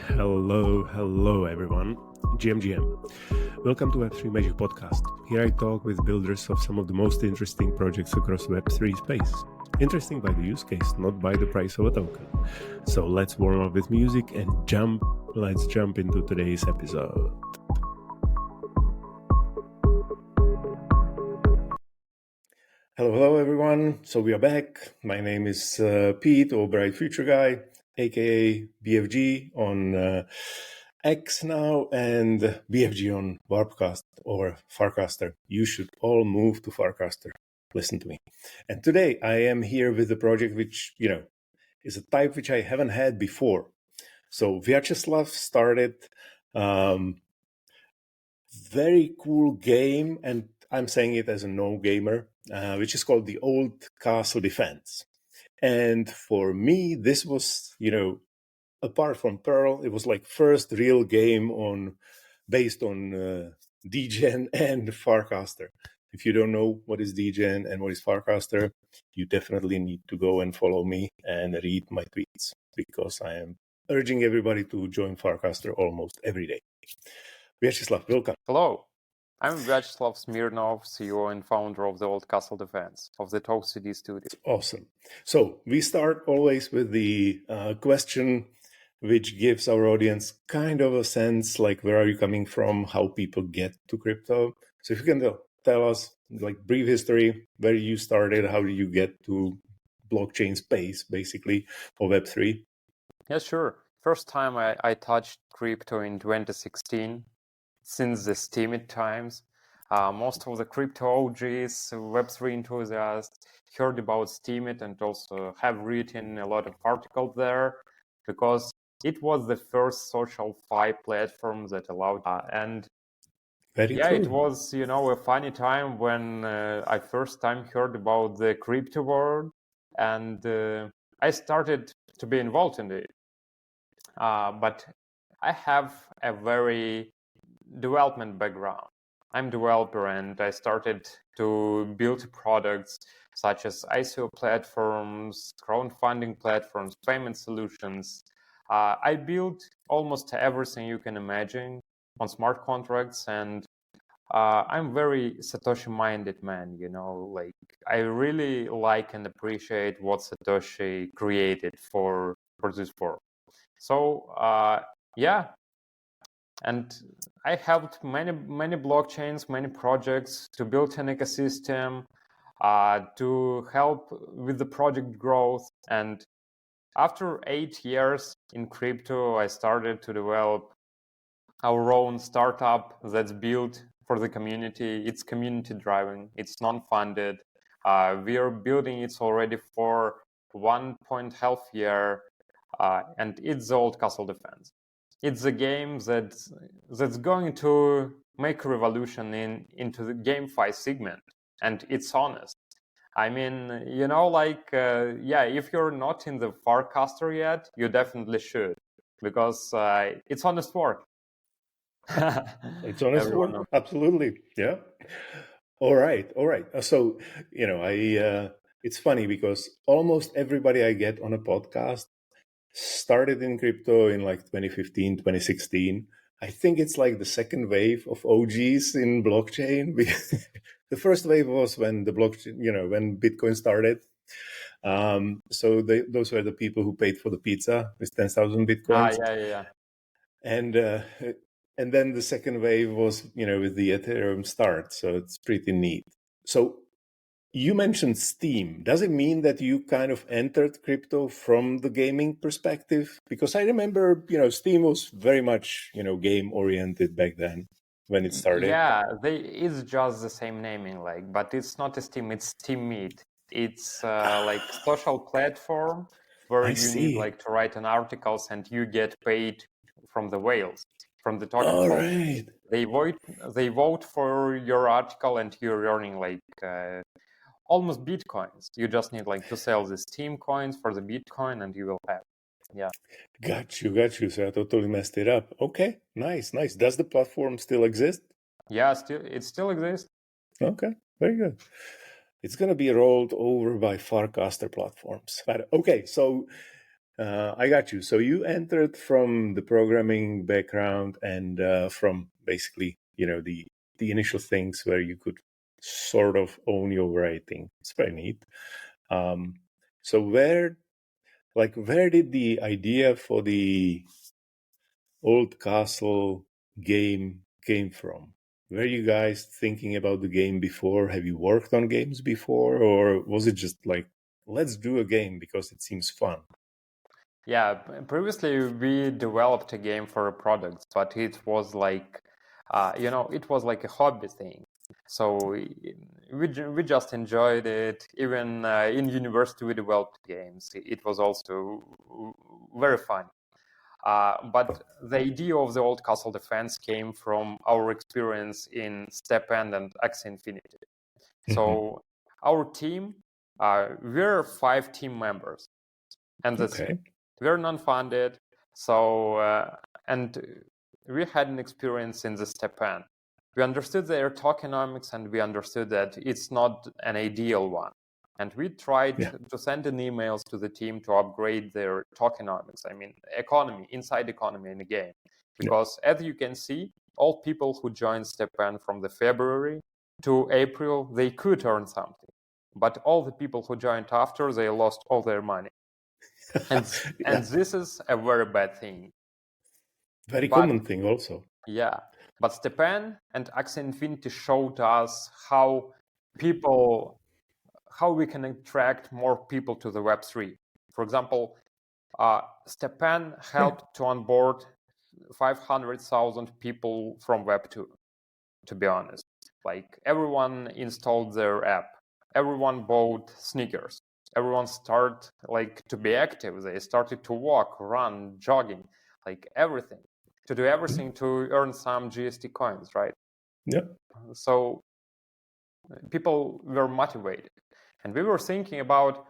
Hello everyone. GM. Welcome to Web3 Magic Podcast. Here I talk with builders of some of the most interesting projects across Web3 space. Interesting by the use case, not by the price of a token. So let's warm up with music and let's jump into today's episode. Hello everyone. So we are back. My name is Pete, or Bright Future Guy, aka BFG on X now, and BFG on Warpcast or Farcaster. You should all move to Farcaster. Listen to me. And today I am here with a project which, is a type which I haven't had before. So Viacheslav started very cool game, and I'm saying it as a no-gamer, which is called the Old Castle Defense. And for me, this was, apart from Pearl, it was like first real game based on Degen and Farcaster. If you don't know what is Degen and what is Farcaster, you definitely need to go and follow me and read my tweets, because I am urging everybody to join Farcaster almost every day. Viacheslav, welcome. Hello, I'm Viacheslav Smirnov, CEO and founder of the Old Castle Defense of the TOCD studio. Awesome. So we start always with the question which gives our audience kind of a sense, like, where are you coming from, how people get to crypto. So if you can tell us, like, brief history, where you started, how did you get to blockchain space, basically, for Web3? Yeah, sure. First time I touched crypto in 2016, since the Steemit times. Most of the crypto OGs, Web3 enthusiasts, heard about Steemit and also have written a lot of articles there, because it was the first social fi platform that allowed and Very true. It was, a funny time when I first time heard about the crypto world, and I started to be involved in it. But I have a very development background. I'm a developer, and I started to build products such as ICO platforms, crowdfunding platforms, payment solutions. I built almost everything you can imagine on smart contracts, and I'm very Satoshi-minded man, like I really like and appreciate what Satoshi created for this world. So and I helped many blockchains, many projects to build an ecosystem, to help with the project growth. And after 8 years in crypto, I started to develop our own startup that's built for the community. It's community driven, it's non-funded. We are building it already for 1.5 year, and it's the Old Castle Defense. It's a game that's going to make a revolution into the GameFi segment, and it's honest. I mean, if you're not in the Farcaster yet, you definitely should, because it's honest work. It's honest work, absolutely, yeah. All right. So, it's funny because almost everybody I get on a podcast started in crypto in like 2015, 2016. I think it's like the second wave of OGs in blockchain. The first wave was when the blockchain, when Bitcoin started. So those were the people who paid for the pizza with 10,000 Bitcoins. Yeah. And then the second wave was, with the Ethereum start. So it's pretty neat. So you mentioned Steem. Does it mean that you kind of entered crypto from the gaming perspective? Because I remember, Steem was very much, game oriented back then when it started. Yeah, it's just the same naming, but it's not a Steem, it's Steemit. It's like social platform where need to write an articles and you get paid from the whales, from the token. All right. They vote for your article and you're earning almost Bitcoins. You just need to sell the Steem coins for the Bitcoin and you will have. Yeah. Got you. So I totally messed it up. Okay, nice. Does the platform still exist? Yeah, it still exists. Okay, very good. It's going to be rolled over by Farcaster platforms. But okay, so I got you. So you entered from the programming background and from basically, the initial things where you could sort of own your writing. It's very neat. So where did the idea for the Old Castle game came from? Were you guys thinking about the game before? Have you worked on games before? Or was it just like, let's do a game because it seems fun? Yeah, previously we developed a game for a product, but it was like, it was like a hobby thing. So we just enjoyed it. Even in university, we developed games. It was also very fun. But the idea of the Old Castle Defense came from our experience in Step End and Axie Infinity. So our team, we're 5 team members, and that's Okay. we're non-funded. So and we had an experience in the Step End. We understood their tokenomics, and we understood that it's not an ideal one. And we tried to send in emails to the team to upgrade their tokenomics. I mean, inside economy in the game. Because as you can see, all people who joined StepN from the February to April, they could earn something. But all the people who joined after, they lost all their money. And this is a very bad thing. Very common thing also. Yeah. But StepN and Axie Infinity showed us how we can attract more people to the Web3. For example, StepN helped to onboard 500,000 people from Web2, to be honest. Like, everyone installed their app. Everyone bought sneakers. Everyone started to be active. They started to walk, run, jogging, like everything. To do everything to earn some GST coins, right? Yeah. So people were motivated. And we were thinking about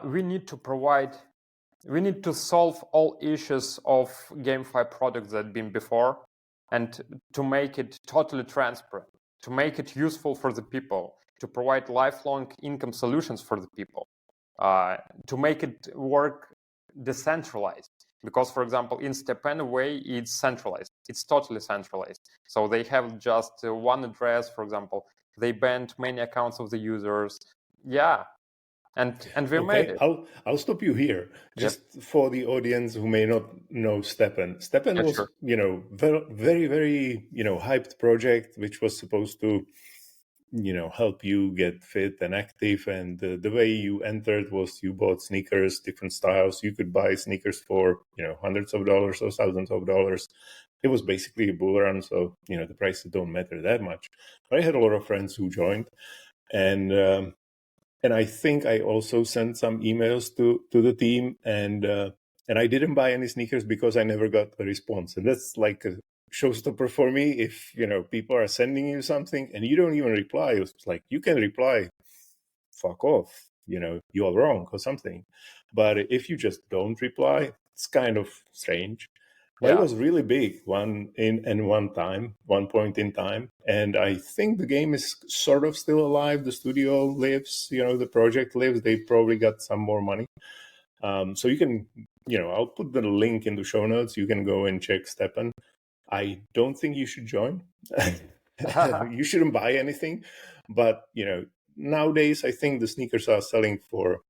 we need to solve all issues of GameFi products that have been before, and to make it totally transparent, to make it useful for the people, to provide lifelong income solutions for the people, to make it work decentralized. Because, for example, in StepN way, it's centralized. It's totally centralized. So they have just one address, for example. They banned many accounts of the users. Yeah. And we made it. I'll stop you here, just for the audience who may not know StepN. StepN was, Sure. very, very, hyped project, which was supposed to, help you get fit and active. And the way you entered was you bought sneakers, different styles. You could buy sneakers for, hundreds of dollars or thousands of dollars. It was basically a bull run, so, the prices don't matter that much. But I had a lot of friends who joined, and I think I also sent some emails to the team, and I didn't buy any sneakers because I never got a response. And that's like a showstopper for me. If people are sending you something and you don't even reply, it's like, you can reply, fuck off, you're wrong or something. But if you just don't reply, it's kind of strange. But it was really big one point in time. And I think the game is sort of still alive. The studio lives, the project lives. They probably got some more money. So you can, I'll put the link in the show notes. You can go and check StepN. I don't think you should join. You shouldn't buy anything. But, nowadays, I think the sneakers are selling for,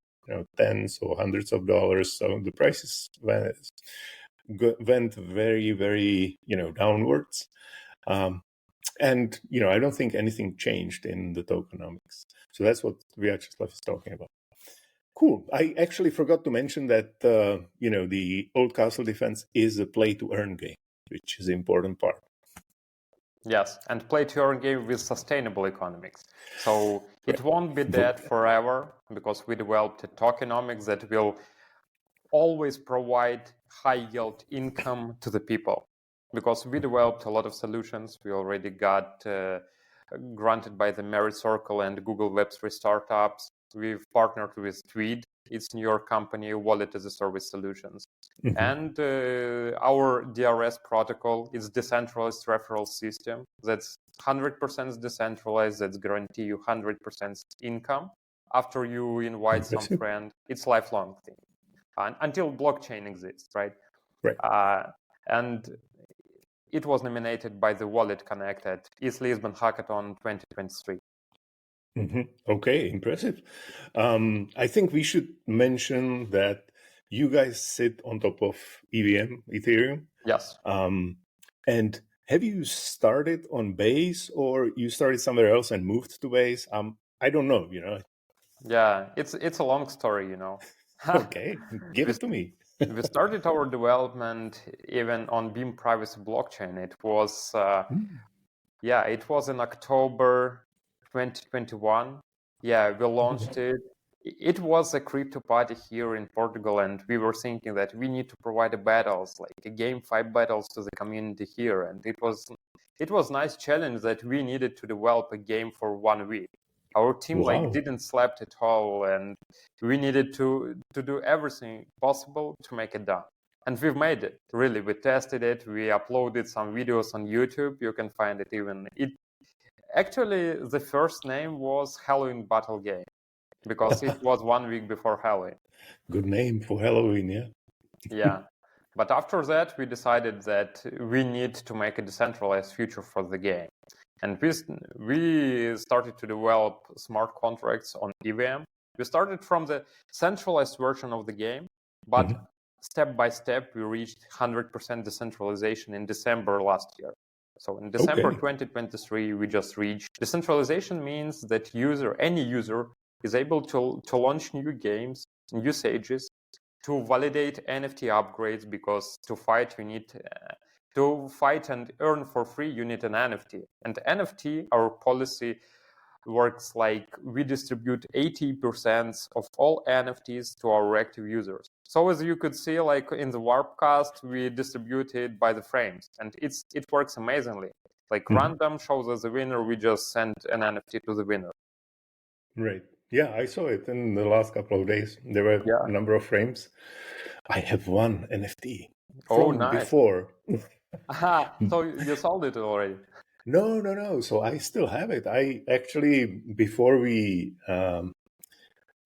tens or hundreds of dollars. So the prices went very, very, downwards. And, I don't think anything changed in the tokenomics. So that's what Viacheslav is talking about. Cool. I actually forgot to mention that, the Old Castle Defense is a play-to-earn game, which is the important part. Yes, and play-to-earn game with sustainable economics. So it won't be dead forever, because we developed a tokenomics that will always provide high yield income to the people. Because we developed a lot of solutions. We already got granted by the Merit Circle and Google Web3 startups. We've partnered with Tweed, its New York company, Wallet as a Service solutions. And our DRS protocol is decentralized referral system that's 100% decentralized, that's guarantee you 100% income after you invite some friend. It's lifelong thing. until blockchain exists, right? Right. And it was nominated by the Wallet Connect at East Lisbon Hackathon 2023. Okay, impressive. I think we should mention that you guys sit on top of EVM, Ethereum. Yes. And have you started on Base, or you started somewhere else and moved to Base? I don't know, Yeah, it's a long story, Okay, give we, it to me. we started our development even on Beam Privacy blockchain. It was it was in October 2021. Yeah, we launched it. It was a crypto party here in Portugal, and we were thinking that we need to provide a battles, like a GameFi battles to the community here. And it was nice challenge that we needed to develop a game for 1 week. Our team Wow. didn't sleep at all, and we needed to do everything possible to make it done. And we've made it. Really, we tested it. We uploaded some videos on YouTube. You can find it even. Actually, the first name was Halloween Battle Game because it was 1 week before Halloween. Good name for Halloween, yeah. Yeah. But after that, we decided that we need to make a decentralized future for the game. And we started to develop smart contracts on EVM. We started from the centralized version of the game, but step by step, we reached 100% decentralization in December last year. So in December 2023, we just reached decentralization means that any user is able to launch new games, new stages, to validate NFT upgrades, because to fight you need to fight and earn for free, you need an NFT. And NFT, our policy works like we distribute 80% of all NFTs to our active users. So as you could see, like in the Warpcast, we distribute it by the frames, and it works amazingly. Like random shows us the winner, we just send an NFT to the winner. Right. Yeah, I saw it in the last couple of days. There were a number of frames. I have one NFT from before. So you sold it already? No. So I still have it. I actually, before we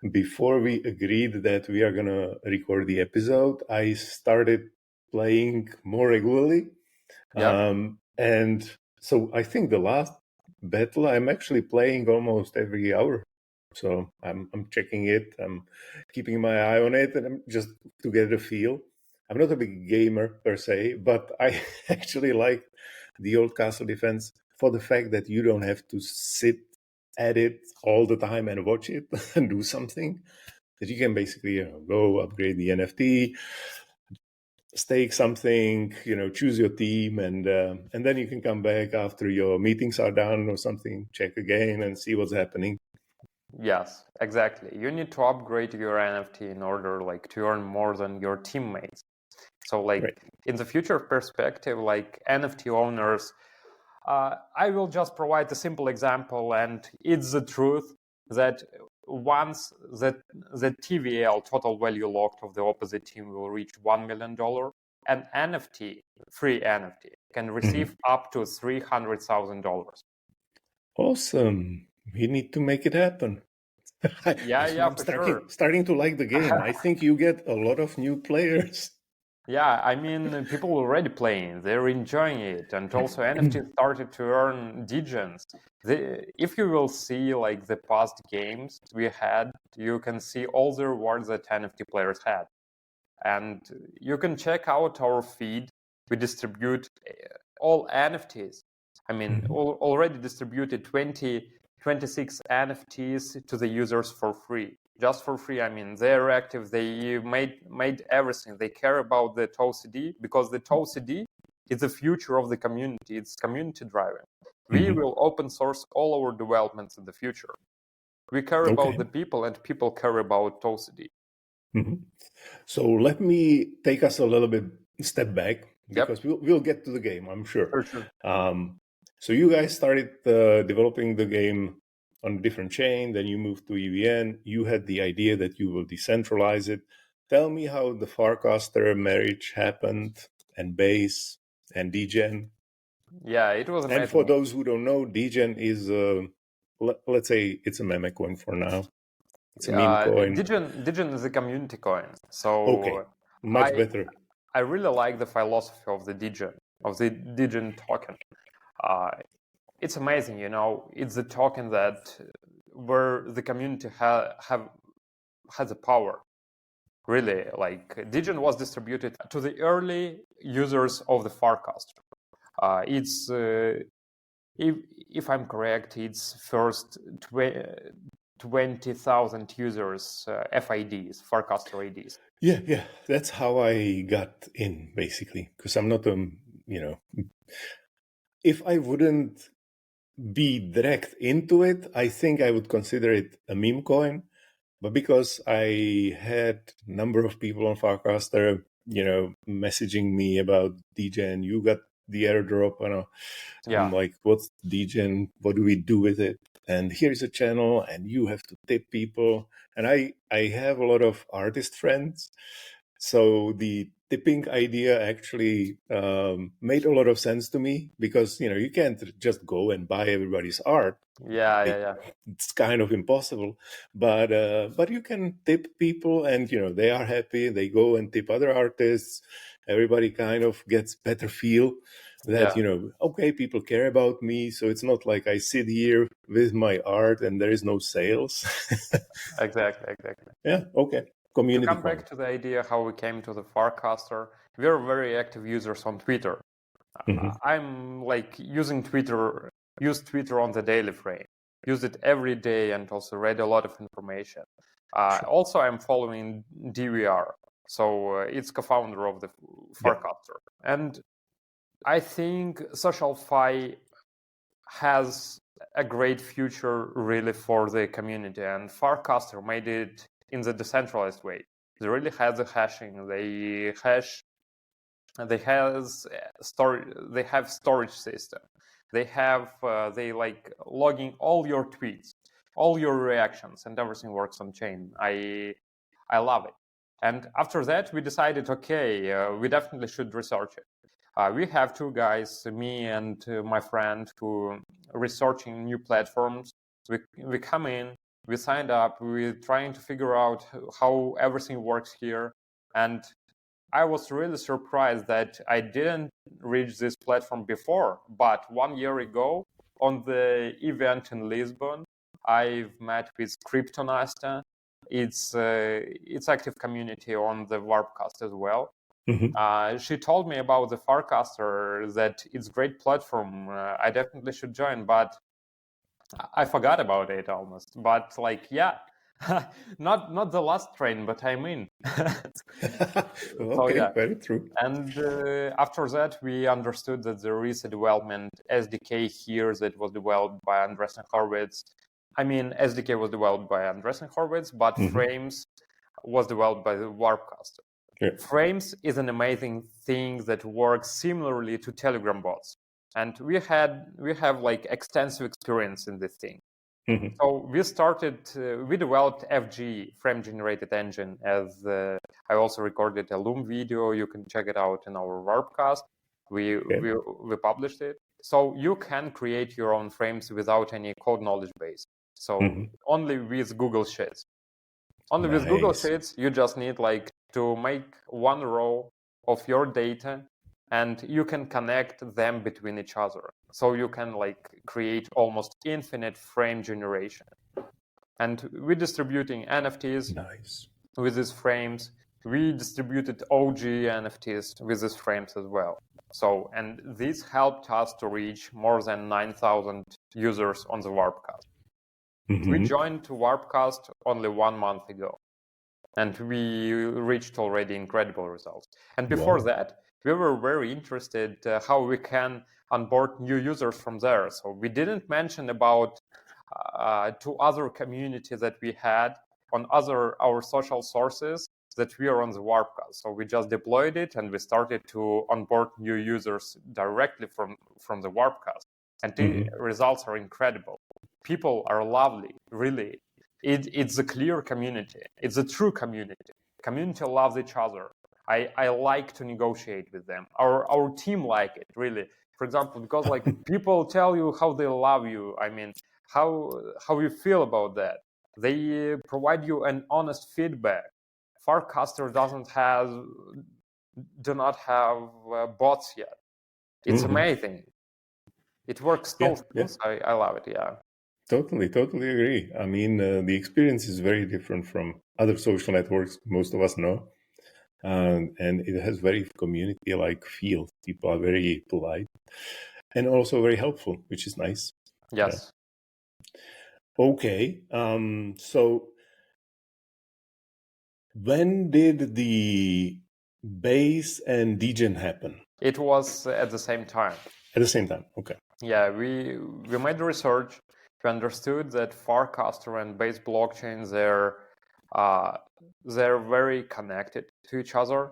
agreed that we are gonna record the episode, I started playing more regularly. And so I think the last battle I'm actually playing almost every hour. So I'm checking it. I'm keeping my eye on it, and I'm just to get a feel. I'm not a big gamer per se, but I actually like the old castle defense for the fact that you don't have to sit at it all the time and watch it and do something. That you can basically go upgrade the NFT, stake something, choose your team, and then you can come back after your meetings are done or something, check again and see what's happening. Yes, exactly. You need to upgrade your NFT in order to earn more than your teammates. So in the future perspective, NFT owners, I will just provide a simple example, and it's the truth that once the TVL, total value locked of the opposite team, will reach $1 million, an NFT, free NFT, can receive up to $300,000. Awesome. We need to make it happen. I'm starting to like the game. I think you get a lot of new players. Yeah, I mean, people already playing, they're enjoying it. And also NFT started to earn Degens. If you will see the past games we had, you can see all the rewards that NFT players had. And you can check out our feed. We distribute all NFTs. I mean, already distributed 26 NFTs to the users for free. Just for free. I mean, they're active. They made everything. They care about the TOCD, because the TOCD is the future of the community. It's community driven. We will open source all our developments in the future. We care about the people, and people care about TOCD. So let me take us a little bit step back, because we'll get to the game, I'm sure. For sure. So you guys started developing the game on a different chain, then you moved to EVM. You had the idea that you will decentralize it. Tell me how the Farcaster marriage happened, and Base and Degen. Yeah, it was amazing. And for those who don't know, Degen is, let's say it's a meme coin for now. It's a meme coin. Degen is a community coin. Okay, So much better. I really like the philosophy of the Degen token. It's amazing, you know. It's a token that where the community has a power. Really, like Degen was distributed to the early users of the Farcaster. It's if I'm correct, it's first 20,000 users FIDs, Farcaster IDs. Yeah, that's how I got in, basically, because I'm not if I wouldn't be direct into it, I think I would consider it a meme coin. But because I had a number of people on Farcaster, messaging me about Degen, you got the airdrop, I'm like, what's Degen? What do we do with it? And here's a channel, and you have to tip people. And I have a lot of artist friends, so the tipping idea actually made a lot of sense to me, because you can't just go and buy everybody's art. Yeah. It's kind of impossible, but you can tip people, and they are happy. They go and tip other artists. Everybody kind of gets better feel that okay, people care about me. So it's not like I sit here with my art and there is no sales. Exactly. Yeah. Okay. Community. To come back to the idea how we came to the Farcaster, we're very active users on Twitter. I'm like use Twitter on the daily frame, use it every day, and also read a lot of information. Sure. Also, I'm following DVR, so it's co-founder of the Farcaster, and I think SocialFi has a great future really for the community, and Farcaster made it in the decentralized way. They really have the hashing. They have storage system. They like logging all your tweets, all your reactions, and everything works on chain. I love it. And after that, we decided, okay, we definitely should research it. We have two guys, me and my friend, who are researching new platforms. We come in, we signed up, we're trying to figure out how everything works here. And I was really surprised that I didn't reach this platform before. But 1 year ago, on the event in Lisbon, I've met with Cryptonasta. It's active community on the Warpcast as well. She told me about the Farcaster, that it's a great platform. I definitely should join, but I forgot about it almost. But like, yeah, not the last train, but I'm in. Okay, very true. And after that, we understood that there is a development SDK here that was developed by Andreessen Horowitz. I mean, SDK was developed by Andreessen Horowitz, but Frames was developed by the Warpcaster. Yeah. Frames is an amazing thing that works similarly to Telegram bots, and we have like extensive experience in this thing. So we developed FG, frame generated engine, as I also recorded a Loom video. You can check it out in our Warpcast. We published it. So you can create your own frames without any code knowledge base. So only with Google Sheets. Only with Google Sheets, you just need like to make one row of your data, and you can connect them between each other. So you can like create almost infinite frame generation. And we're distributing NFTs with these frames. We distributed OG NFTs with these frames as well. So, and this helped us to reach more than 9,000 users on the Warpcast. We joined Warpcast only 1 month ago, and we reached already incredible results. And before that, we were very interested how we can onboard new users from there. So we didn't mention about two other communities that we had on our social sources that we are on the Warpcast. So we just deployed it, and we started to onboard new users directly from the Warpcast. And the results are incredible. People are lovely, really. It's a clear community. It's a true community. Community loves each other. I like to negotiate with them. Our team like it, really. For example, because like people tell you how they love you. I mean, how you feel about that. They provide you an honest feedback. Farcaster do not have bots yet. It's amazing. It works so smooth. I love it. Yeah. Totally agree. I mean, the experience is very different from other social networks most of us know. And it has very community-like feel. People are very polite and also very helpful, which is nice. Yes. Yeah. Okay. So when did the base and Degen happen? It was at the same time. At the same time. Okay. Yeah, we made research. We understood that Farcaster and base blockchains they're very connected to each other,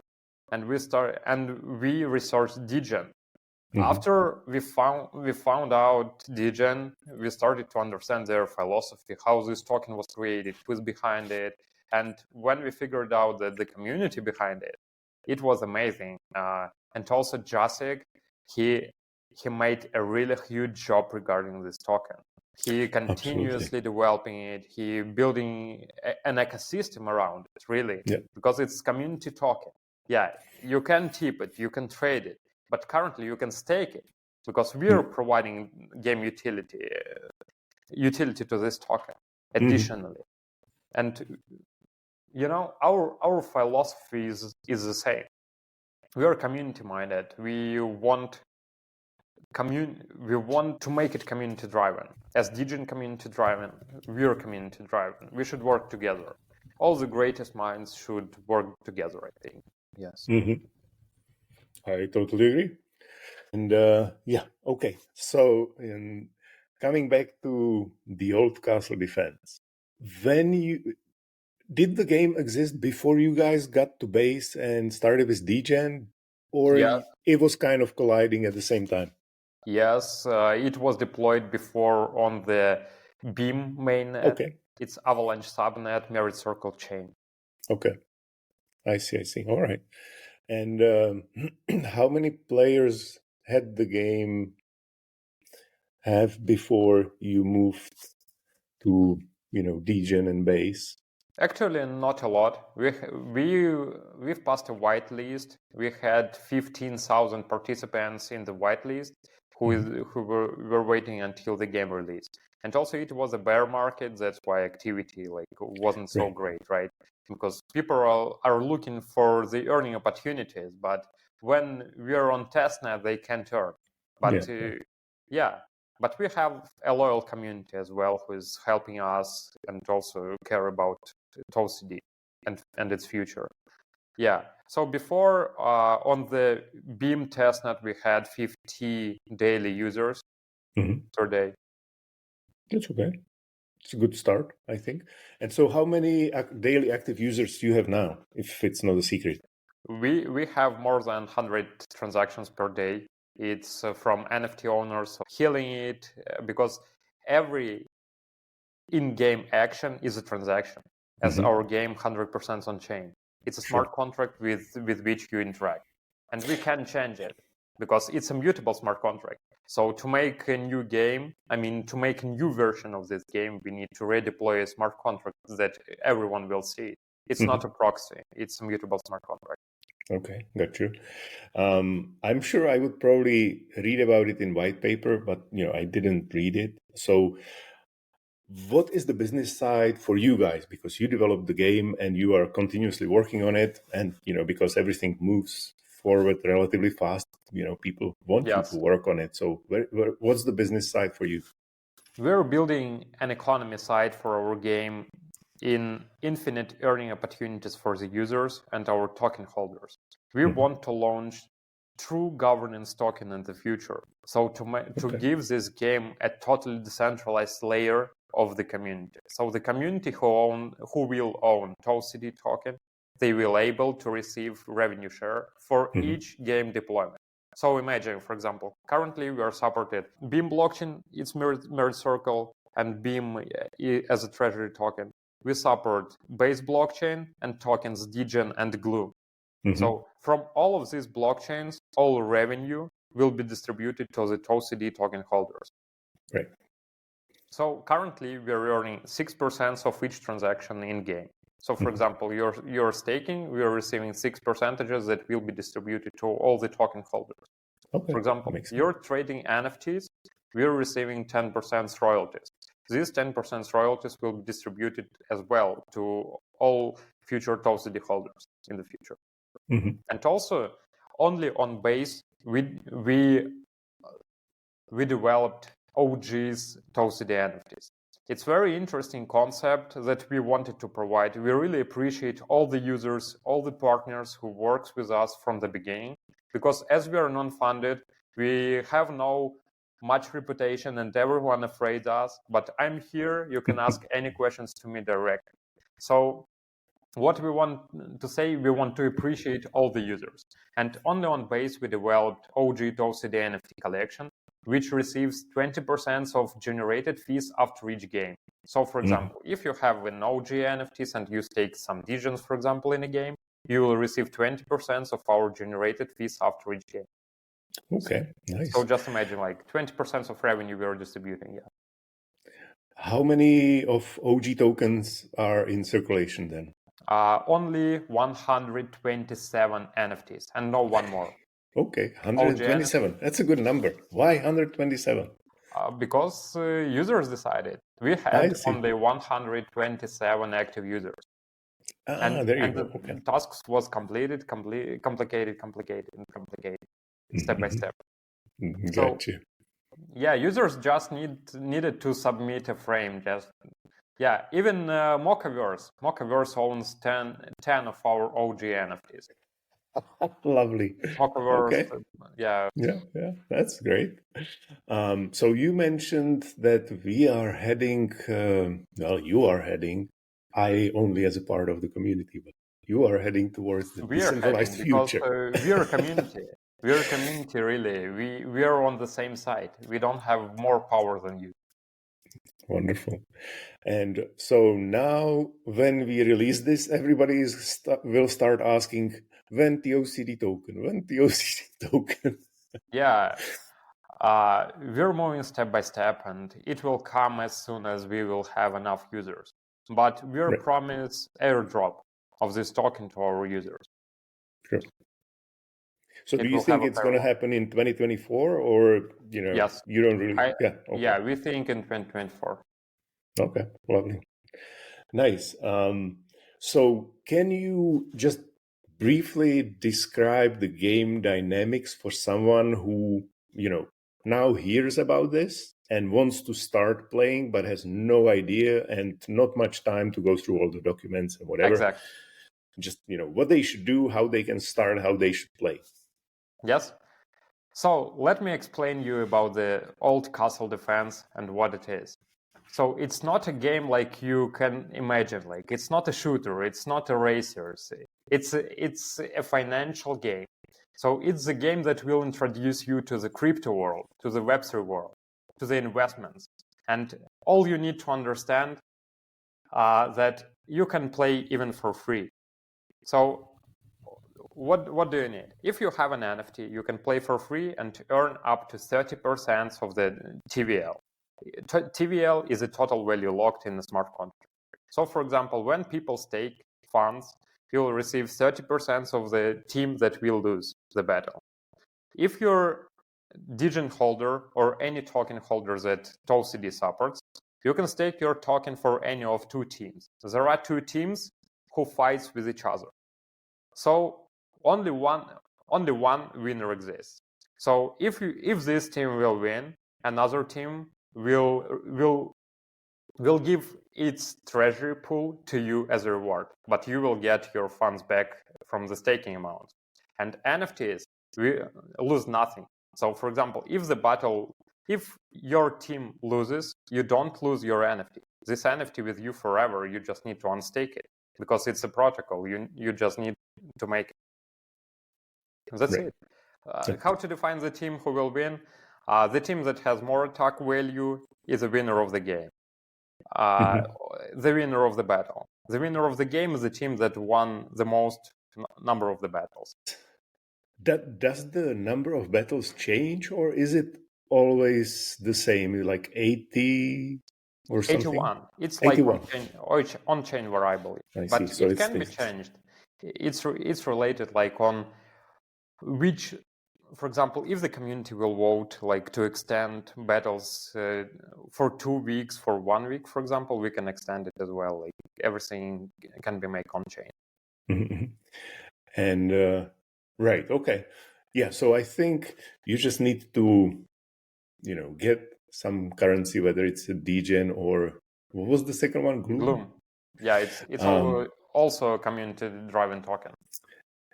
and we researched Degen. After we found out Degen, we started to understand their philosophy, how this token was created, who's behind it, and when we figured out that the community behind it, it was amazing. And also Jacek, he made a really huge job regarding this token. He continuously developing it. He building an ecosystem around it, really, because it's community token. Yeah, you can tip it, you can trade it, but currently you can stake it because we are providing game utility to this token additionally. And our philosophy is the same. We are community minded. We want to make it community driven. As Degen community driven, we are community driven. We should work together. All the greatest minds should work together, I think. Yes. I totally agree. And okay. So coming back to the old castle defense, did the game exist before you guys got to base and started with Degen, or it was kind of colliding at the same time? Yes, it was deployed before on the Beam mainnet. Okay. It's Avalanche subnet, Merit Circle chain. Okay. I see. All right. And how many players had the game have before you moved to, Degen and base? Actually, not a lot. We've passed a whitelist. We had 15,000 participants in the whitelist who were waiting until the game release. And also, it was a bear market. That's why activity wasn't so great, right? Because people are looking for the earning opportunities, but when we are on testnet, they can't earn. But but we have a loyal community as well who is helping us and also care about TOCD and its future. Yeah. So before on the Beam testnet, we had 50 daily users per day. That's okay. It's a good start, I think. And so how many daily active users do you have now, if it's not a secret? We have more than 100 transactions per day. It's from NFT owners healing it because every in-game action is a transaction, as our game 100% on chain. It's a smart contract with which you interact. And we can change it because it's a mutable smart contract. So to make a new game, to make a new version of this game, we need to redeploy a smart contract that everyone will see. It's not a proxy. It's a mutable smart contract. Okay, got you. I'm sure I would probably read about it in white paper, but I didn't read it. So what is the business side for you guys? Because you developed the game and you are continuously working on it, and because everything moves forward relatively fast, people want you to work on it. So what's the business side for you? We're building an economy side for our game in infinite earning opportunities for the users and our token holders. We want to launch true governance token in the future. So to give this game a totally decentralized layer of the community. So the community who will own TOCD token, they will able to receive revenue share for each game deployment. So imagine, for example, currently we are supported Beam blockchain, it's Merit Circle, and Beam as a treasury token. We support base blockchain and tokens Degen and Glue. So from all of these blockchains, all revenue will be distributed to the TOCD token holders. Right. So currently we're earning 6% of each transaction in game. So for example, you're staking, we are receiving 6% that will be distributed to all the token holders. Okay. For example, you're trading NFTs, we're receiving 10% royalties. These 10% royalties will be distributed as well to all future TOCD holders in the future. And also, only on base, we developed OG's TOCD NFTs. It's very interesting concept that we wanted to provide. We really appreciate all the users, all the partners who works with us from the beginning, because as we are non-funded, we have no much reputation and everyone afraid us, but I'm here, you can ask any questions to me directly. So what we want to say, we want to appreciate all the users. And only on base, we developed OG TOCD NFT collection, which receives 20% of generated fees after each game. So for example, if you have an OG NFTs and you stake some Degens, for example, in a game, you will receive 20% of our generated fees after each game. Okay, nice. So just imagine like 20% of revenue we are distributing, yeah. How many of OG tokens are in circulation then? Only 127 NFTs and no one more. Okay, 127. That's a good number. Why 127? Because users decided. We had only 127 active users. There you go. Okay. The tasks was complicated, step by step. Gotcha. So, yeah, users just needed to submit a frame. Even Mochaverse owns 10 of our OG NFTs. Lovely. Okay. Yeah, that's great. So you mentioned that we are heading, you are heading, I only as a part of the community, but you are heading towards the decentralized future. We are a community. We are a community, really. We are on the same side. We don't have more power than you. Wonderful. And so now when we release this, everybody will start asking, when TOCD token, when TOCD token. Yeah, we're moving step by step and it will come as soon as we will have enough users. But we're promise airdrop of this token to our users. Sure. So do you think it's going to happen in 2024 or, yes. You don't really? Yeah, we think in 2024. Okay, lovely. Nice. So can you just briefly describe the game dynamics for someone who, now hears about this and wants to start playing but has no idea and not much time to go through all the documents and whatever? Exactly. Just, what they should do, how they can start, how they should play. Yes. So let me explain you about the old castle defense and what it is. So it's not a game like you can imagine. Like it's not a shooter. It's not a racer. It's a financial game. So it's a game that will introduce you to the crypto world, to the Web3 world, to the investments. And all you need to understand that you can play even for free. So what do you need? If you have an NFT, you can play for free and earn up to 30% of the TVL. TVL is a total value locked in the smart contract. So for example, when people stake funds, you will receive 30% of the team that will lose the battle. If you're Degen holder or any token holder that TOCD supports, you can stake your token for any of two teams. There are two teams who fights with each other. So only one winner exists. So if this team will win, another team will give its treasury pool to you as a reward, but you will get your funds back from the staking amount. And NFTs, we lose nothing. So for example, if your team loses, you don't lose your NFT. This NFT with you forever, you just need to unstake it because it's a protocol. You just need to make it. That's it. How to define the team who will win? The team that has more attack value is the winner of the game. The winner of the battle. The winner of the game is the team that won the most number of the battles. Does the number of battles change or is it always the same, like 80? or something? 81. It's like 81. on-chain variable, I see. but So it it's can be changed. It's related like on which, for example, if the community will vote like to extend battles for 2 weeks, for 1 week, for example, we can extend it as well. Like everything can be made on-chain. Mm-hmm. And right, okay, yeah. So I think you just need to, get some currency, whether it's a Degen or what was the second one, Gloom? Yeah, it's also a community-driven token.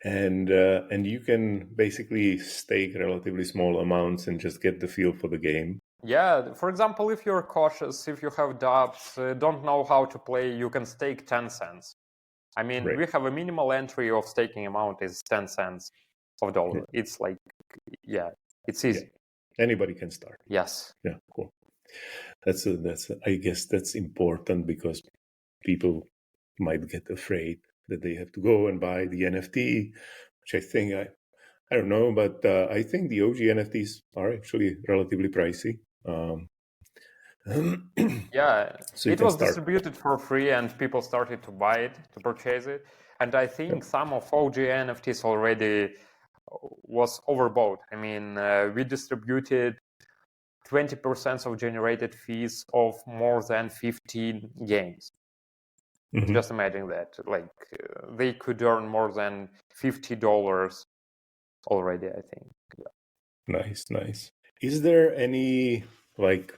And you can basically stake relatively small amounts and just get the feel for the game. Yeah, for example, if you're cautious, if you have doubts, don't know how to play, you can stake 10 cents. I mean, Right. we have a minimal entry of staking amount is 10 cents of dollar. Right. It's like, yeah, it's easy. Yeah. Anybody can start. Yes. Yeah, cool. I guess that's important because people might get afraid that they have to go and buy the NFT, which I think I don't know, but I think the OG NFTs are actually relatively pricey. Yeah, So it was distributed for free and people started to buy it, to purchase it. And I think some of OG NFTs already was overbought. I mean, we distributed 20% of generated fees of more than 15 games. Mm-hmm. Just imagine that. Like, they could earn more than $50 already, I think. Yeah. Nice. Is there any, like,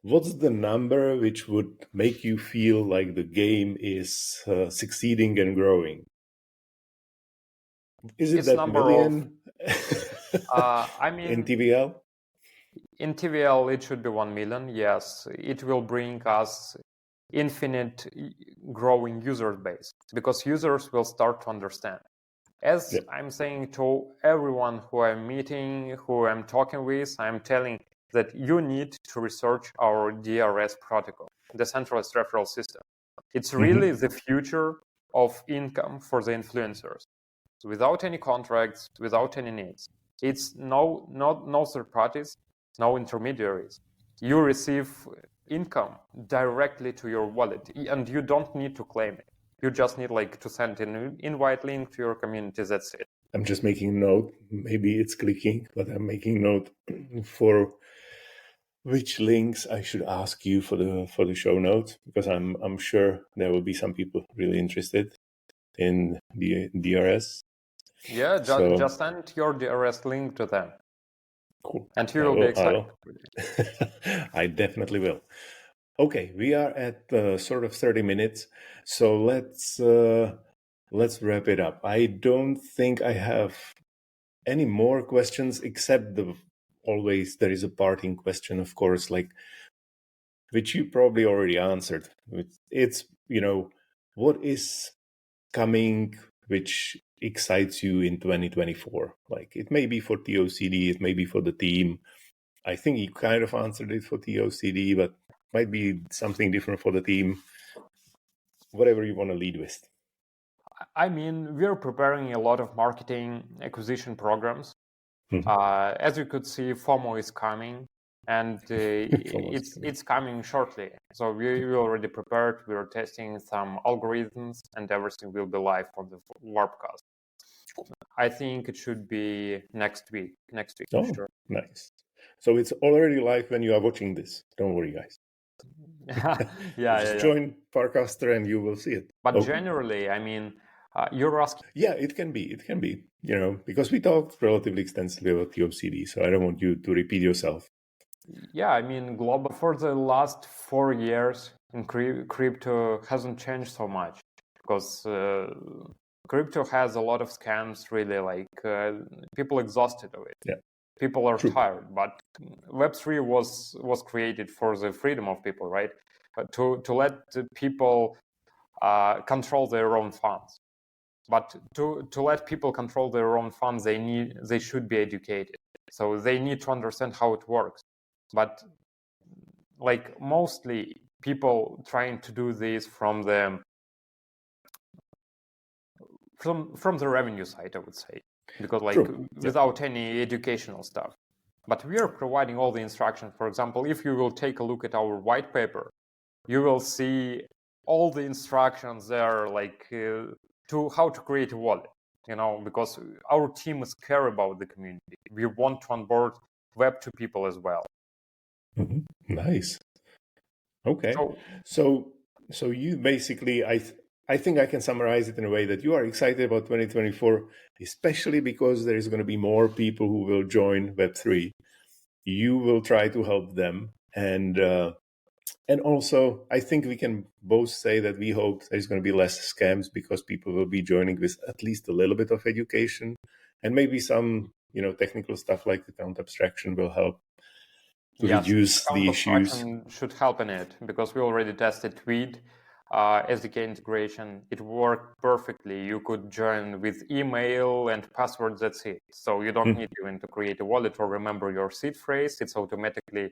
what's the number which would make you feel like the game is succeeding and growing? Is it It's that number million? I mean, in TVL? In TVL, it should be 1 million. Yes, it will bring us infinite growing user base because users will start to understand. As I'm saying to everyone who I'm meeting, who I'm talking with, I'm telling that you need to research our DRS protocol, decentralized referral system. It's really the future of income for the influencers. Without any contracts, without any needs. It's no third parties, no intermediaries. You receive income directly to your wallet and you don't need to claim it. You just need like to send an invite link to your community. That's it. I'm just making note. Maybe it's clicking, but I'm making note for which links I should ask you for the show notes, because I'm sure there will be some people really interested in the DRS. Yeah, just send your DRS link to them. Cool. And you will be excited. I definitely will. Okay, we are at sort of 30 minutes, so let's wrap it up. I don't think I have any more questions except always there is a parting question, of course, like which you probably already answered. It's, what is coming which excites you in 2024? Like, it may be for TOCD, it may be for the team. I think you kind of answered it for TOCD, but might be something different for the team. Whatever you want to lead with. I mean, we're preparing a lot of marketing acquisition programs. As you could see, FOMO is coming, and it's coming shortly. So we already prepared. We are testing some algorithms, and everything will be live on the Warpcast. I think it should be next week. Oh, sure. Nice. So it's already live when you are watching this. Don't worry, guys. Just join Farcaster and you will see it. But generally, I mean, you're asking. Yeah, it can be, because we talked relatively extensively about TOCD, so I don't want you to repeat yourself. Yeah, I mean, global for the last 4 years in crypto hasn't changed so much because crypto has a lot of scams, really, like people exhausted of it. Yeah. People are tired, but Web3 was created for the freedom of people, right? To let the people control their own funds. But to let people control their own funds, they should be educated. So they need to understand how it works. But like mostly people trying to do this from the revenue side, I would say, because like without any educational stuff. But we are providing all the instructions. For example, if you will take a look at our white paper, you will see all the instructions there, like to how to create a wallet. Because our team is care about the community. We want to onboard Web2 people as well. Mm-hmm. Nice. Okay. So you basically, I think I can summarize it in a way that you are excited about 2024, especially because there is going to be more people who will join Web3. You will try to help them. And also, I think we can both say that we hope there's going to be less scams because people will be joining with at least a little bit of education, and maybe some, technical stuff like account abstraction will help to reduce the issues. Should help in it, because we already tested Tweet SDK integration. It worked perfectly. You could join with email and passwords, that's it. So you don't need even to create a wallet or remember your seed phrase. It's automatically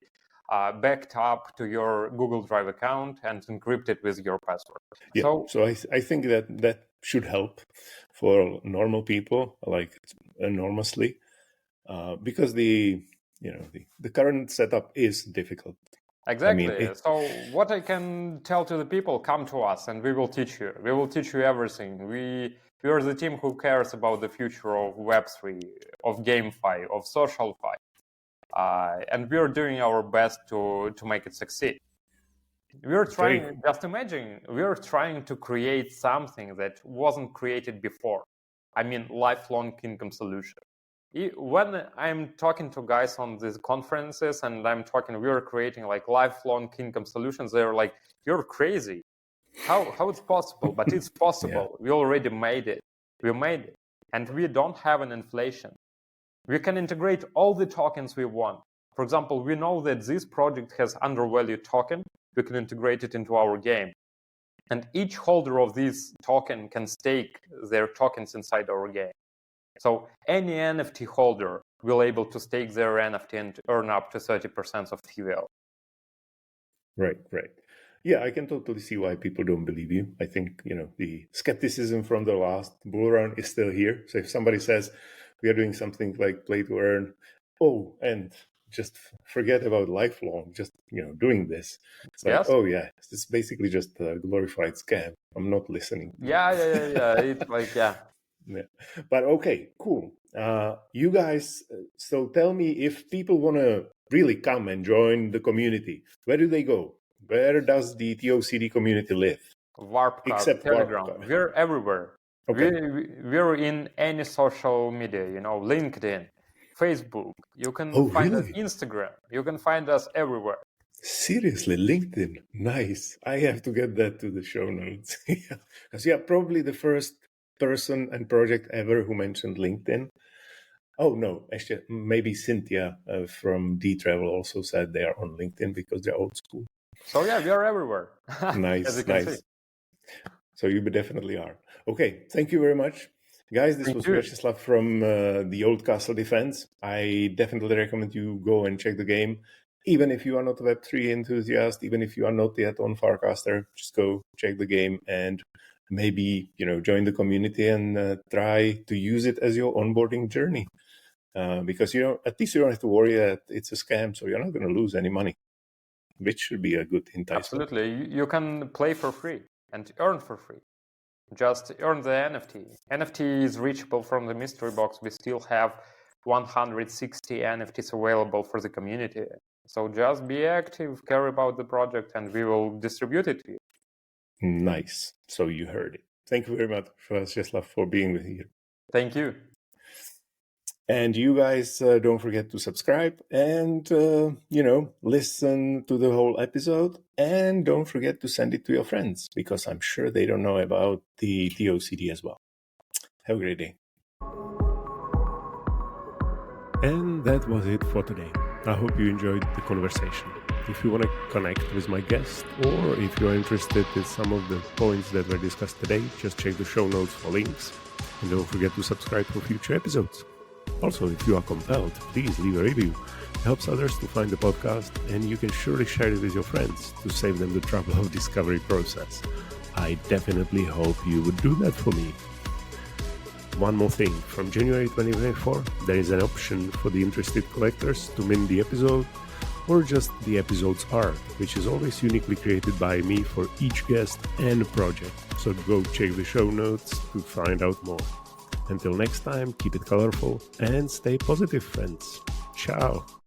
backed up to your Google Drive account and encrypted with your password. Yeah. So I think that should help for normal people, like enormously, because the current setup is difficult. Exactly. So what I can tell to the people, come to us and we will teach you. We will teach you everything. We are the team who cares about the future of Web3, of GameFi, of SocialFi. And we are doing our best to make it succeed. We are trying, just imagine, we are trying to create something that wasn't created before. I mean, lifelong income solution. When I'm talking to guys on these conferences and we are creating like lifelong income solutions, they're like, you're crazy. How it's possible? But it's possible. Yeah. We already made it. We made it. And we don't have an inflation. We can integrate all the tokens we want. For example, we know that this project has undervalued token. We can integrate it into our game. And each holder of this token can stake their tokens inside our game. So any NFT holder will able to stake their NFT and earn up to 30% of FUL. Right. Yeah, I can totally see why people don't believe you. I think, the skepticism from the last bull run is still here. So if somebody says we are doing something like play to earn, and just forget about lifelong, just, doing this. It's like, it's basically just a glorified scam. I'm not listening. Yeah. It's like, yeah. Yeah. But okay, cool. You guys, so tell me, if people want to really come and join the community, where do they go? Where does the TOCD community live? Warpcast, except Telegram. Warpcast. We're everywhere. Okay. We're in any social media, LinkedIn, Facebook. You can find us Instagram. You can find us everywhere. Seriously, LinkedIn. Nice. I have to get that to the show notes. Because probably the first person and project ever who mentioned LinkedIn. Oh no, actually, maybe Cynthia from D-Travel also said they are on LinkedIn because they're old school. So yeah, we are everywhere. Nice. So you definitely are. Okay, thank you very much. Guys, this was Viacheslav from the Old Castle Defense. I definitely recommend you go and check the game. Even if you are not a Web3 enthusiast, even if you are not yet on Farcaster, just go check the game and maybe, join the community and try to use it as your onboarding journey. Because, at least you don't have to worry that it's a scam, so you're not going to lose any money, which should be a good enticement. Absolutely. You can play for free and earn for free. Just earn the NFT. NFT is reachable from the mystery box. We still have 160 NFTs available for the community. So just be active, care about the project, and we will distribute it to you. Nice. So you heard it. Thank you very much, Viacheslav, for being with you. Thank you. And you guys don't forget to subscribe and, listen to the whole episode. And don't forget to send it to your friends, because I'm sure they don't know about the TOCD as well. Have a great day. And that was it for today. I hope you enjoyed the conversation. If you want to connect with my guest, or if you're interested in some of the points that were discussed today, just check the show notes for links. And don't forget to subscribe for future episodes. Also, if you are compelled, please leave a review. It helps others to find the podcast, and you can surely share it with your friends to save them the trouble of discovery process. I definitely hope you would do that for me. One more thing, from January 2024, there is an option for the interested collectors to mint the episode or just the episode's art, which is always uniquely created by me for each guest and project. So go check the show notes to find out more. Until next time, keep it colorful and stay positive, friends. Ciao.